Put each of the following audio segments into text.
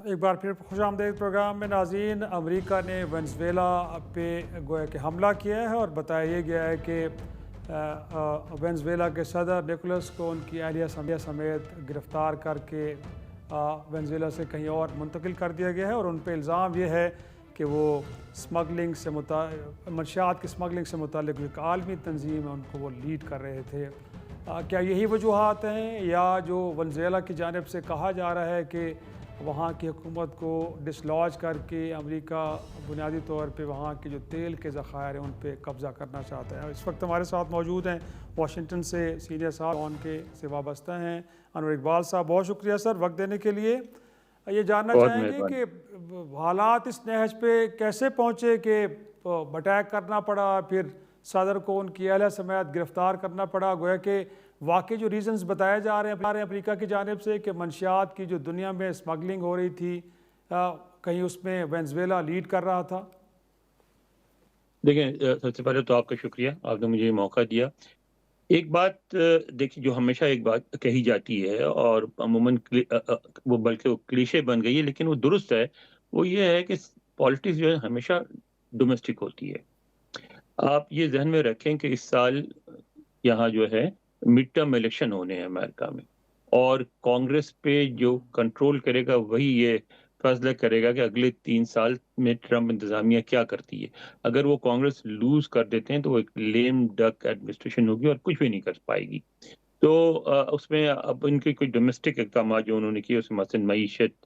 ایک بار پھر خوش آمدید پروگرام میں ناظرین، امریکہ نے وینزویلا پہ گویا کہ حملہ کیا ہے اور بتایا یہ گیا ہے کہ وینزویلا کے صدر نیکولس کو ان کی اہلیہ سمیت گرفتار کر کے وینزویلا سے کہیں اور منتقل کر دیا گیا ہے، اور ان پہ الزام یہ ہے کہ وہ سمگلنگ سے منشیات کی سمگلنگ سے متعلق ایک عالمی تنظیم ہے، ان کو وہ لیڈ کر رہے تھے۔ کیا یہی وجوہات ہیں، یا جو وینزویلا کی جانب سے کہا جا رہا ہے کہ وہاں کی حکومت کو ڈسلاج کر کے امریکہ بنیادی طور پہ وہاں کے جو تیل کے ذخائر ہیں ان پہ قبضہ کرنا چاہتا ہے؟ اس وقت ہمارے ساتھ موجود ہیں واشنگٹن سے سینئر صاحب ان کے سے وابستہ ہیں انور اقبال صاحب۔ بہت شکریہ سر وقت دینے کے لیے۔ یہ جاننا چاہیں گے کہ حالات اس نہج پہ کیسے پہنچے کہ اٹیک کرنا پڑا، پھر صدر کو ان کی اہلیہ سمیت گرفتار کرنا پڑا؟ گویا کہ واقعی جو ریزنز بتائے جا رہے ہیں امریکہ کی جانب سے کہ منشیات کی جو دنیا میں اسمگلنگ ہو رہی تھی، کہیں اس میں وینزویلا لیڈ کر رہا تھا؟ دیکھیں، سب سے پہلے تو آپ کا شکریہ، آپ نے مجھے یہ موقع دیا۔ ایک بات دیکھیں، جو ہمیشہ ایک بات کہی جاتی ہے اور عموماً وہ بلکہ وہ کلیشے بن گئی ہے، لیکن وہ درست ہے، وہ یہ ہے کہ پالیٹکس جو ہے ہمیشہ ڈومیسٹک ہوتی ہے۔ آپ یہ ذہن میں رکھیں کہ اس سال یہاں جو ہے مڈ ٹرم الیکشن ہونے ہیں امریکہ میں، اور کانگریس پہ جو کنٹرول کرے گا وہی یہ فیصلہ کرے گا کہ اگلے 3 سال میں ٹرمپ انتظامیہ کیا کرتی ہے۔ اگر وہ کانگریس لوز کر دیتے ہیں تو وہ ایک لیم ڈک ایڈمنسٹریشن ہوگی اور کچھ بھی نہیں کر پائے گی۔ تو اس میں اب ان کے کوئی ڈومیسٹک اقدامات جو انہوں نے کیے، اس میں مثلاً معیشت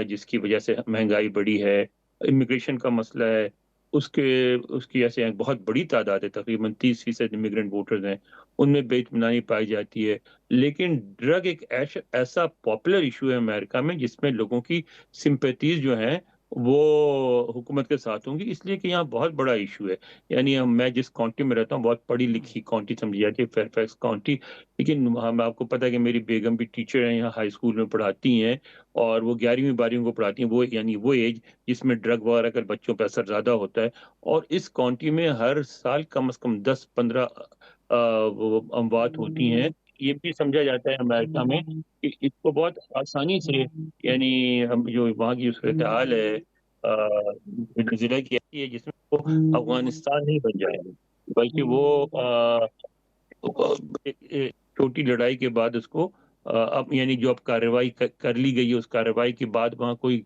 جس کی وجہ سے مہنگائی بڑھی ہے، امیگریشن کا مسئلہ ہے، اس کی ایسے بہت بڑی تعداد ہے، تقریباً 30% امیگرینٹ ووٹرز ہیں، ان میں بے اطمینانی پائی جاتی ہے۔ لیکن ڈرگ ایک ایسا پاپولر ایشو ہے امریکہ میں جس میں لوگوں کی سمپیتیز جو ہیں وہ حکومت کے ساتھ ہوں گی، اس لیے کہ یہاں بہت بڑا ایشو ہے۔ یعنی میں جس کاؤنٹی میں رہتا ہوں بہت پڑھی لکھی کاؤنٹی سمجھی جاتی ہے، فیئر فیکس کاؤنٹی، لیکن آپ کو پتہ ہے کہ میری بیگم بھی ٹیچر ہیں، یہاں ہائی اسکول میں پڑھاتی ہیں، اور وہ 11ویں 12ویں کو پڑھاتی ہیں، وہ یعنی وہ ایج جس میں ڈرگ وغیرہ کا بچوں پہ اثر زیادہ ہوتا ہے۔ اور اس کاؤنٹی میں ہر سال کم از کم 10-15 اموات ہوتی ہیں۔ یہ بھی سمجھا جاتا ہے امریکہ میں کہ اس کو بہت آسانی سے، یعنی جو وہاں کی صورتحال ہے ضلع کی ایسی ہے جس میں وہ افغانستان نہیں بن جائے گا، بلکہ وہ چھوٹی لڑائی کے بعد اس کو اب یعنی جو اب کارروائی کر لی گئی ہے، اس کارروائی کے بعد وہاں کوئی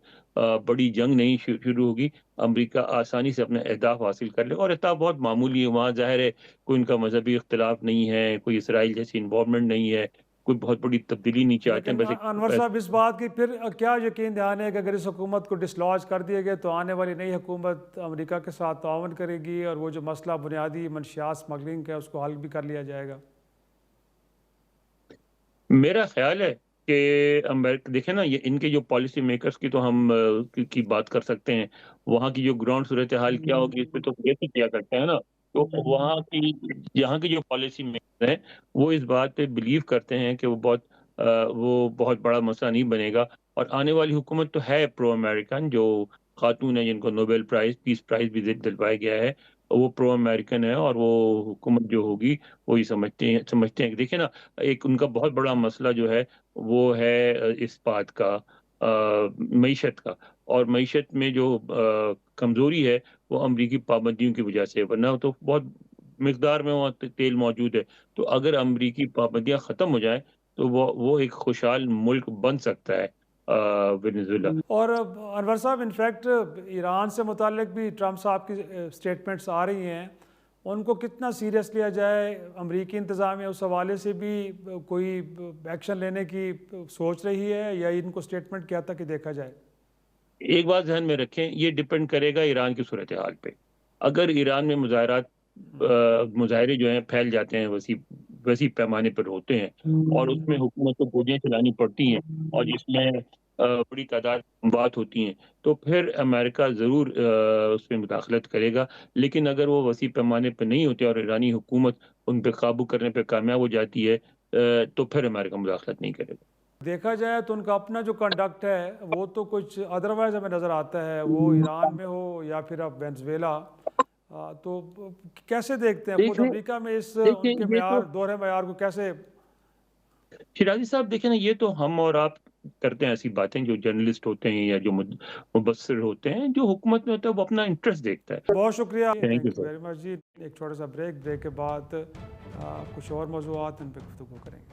بڑی جنگ نہیں شروع ہوگی، امریکہ آسانی سے اپنے اہداف حاصل کر لے، اور اہداف بہت معمولی ہے وہاں۔ ظاہر ہے کوئی ان کا مذہبی اختلاف نہیں ہے، کوئی اسرائیل جیسی انوالومنٹ نہیں ہے، کوئی بہت بڑی تبدیلی نہیں چاہتے ہیں، لیکن بس انور صاحب اس بات کی پھر کیا یقین دہانی ہے کہ اگر اس حکومت کو ڈسلاج کر دیا گیا تو آنے والی نئی حکومت امریکہ کے ساتھ تعاون کرے گی اور وہ جو مسئلہ بنیادی منشیات سمگلنگ کا ہے اس کو حل بھی کر لیا جائے گا؟ میرا خیال ہے کہ امریکہ دیکھیں نا، یہ ان کے جو پالیسی میکرز کی تو ہم کی بات کر سکتے ہیں، وہاں کی جو گراؤنڈ صورتحال کیا ہوگی اس پہ تو کیسے کیا کرتے ہیں نا، تو وہاں کی یہاں کی جو پالیسی میکر ہیں وہ اس بات پہ بلیو کرتے ہیں کہ وہ بہت بڑا مسئلہ نہیں بنے گا، اور آنے والی حکومت تو ہے پرو امریکن، جو خاتون ہیں جن کو نوبل پیس پرائز بھی دلوایا گیا ہے، وہ پرو امریکن ہے، اور وہ حکومت جو ہوگی وہی سمجھتے ہیں کہ دیکھیں نا، ایک ان کا بہت بڑا مسئلہ جو ہے وہ ہے اس بات کا، معیشت کا، اور معیشت میں جو کمزوری ہے وہ امریکی پابندیوں کی وجہ سے، ورنہ تو بہت مقدار میں وہاں تیل موجود ہے۔ تو اگر امریکی پابندیاں ختم ہو جائیں تو وہ ایک خوشحال ملک بن سکتا ہے وینزویلا۔ اور انور صاحب انفیکٹ ایران سے متعلق بھی ٹرمپ صاحب کی سٹیٹمنٹس آ رہی ہیں، ان کو کتنا سیریس لیا جائے؟ امریکی انتظامیہ اس حوالے سے بھی کوئی ایکشن لینے کی سوچ رہی ہے، یا ان کو سٹیٹمنٹ کیا تھا کہ دیکھا جائے؟ ایک بات ذہن میں رکھیں، یہ ڈپینڈ کرے گا ایران کی صورتحال پہ۔ اگر ایران میں مظاہرے جو ہیں پھیل جاتے ہیں، وسیع پیمانے پر ہوتے ہیں، اور اس میں حکومت کو گولیاں چلانی پڑتی ہیں، اور جس میں بڑی تعداد بات ہوتی ہیں، تو پھر امریکہ ضرور اس میں مداخلت کرے گا۔ لیکن اگر وہ وسیع پیمانے پہ نہیں ہوتے اور ایرانی حکومت ان پہ قابو کرنے پہ کامیاب ہو جاتی ہے، تو پھر امریکہ مداخلت نہیں کرے گا۔ دیکھا جائے تو ان کا اپنا جو کنڈکٹ ہے وہ تو کچھ ادروائز ہمیں نظر آتا ہے، وہ ایران میں ہو یا پھر اب وینزویلا، تو کیسے دیکھتے ہیں خود دیکھیں امریکہ میں اس ان دیکھیں کے یہ تو معیار دوہرے معیار کو کیسے؟ شیرازی صاحب، دیکھیں نا، یہ تو ہم اور آپ کرتے ہیں ایسی باتیں، جو جرنلسٹ ہوتے ہیں یا جو مبصر ہوتے ہیں، جو حکومت میں ہوتا ہے وہ اپنا انٹرسٹ دیکھتا ہے. بہت شکریہ، thank you thank you sir. Very much جی. ایک چھوٹا سا بریک کے بعد کچھ اور موضوعات ان پہ گفتگو کریں گے.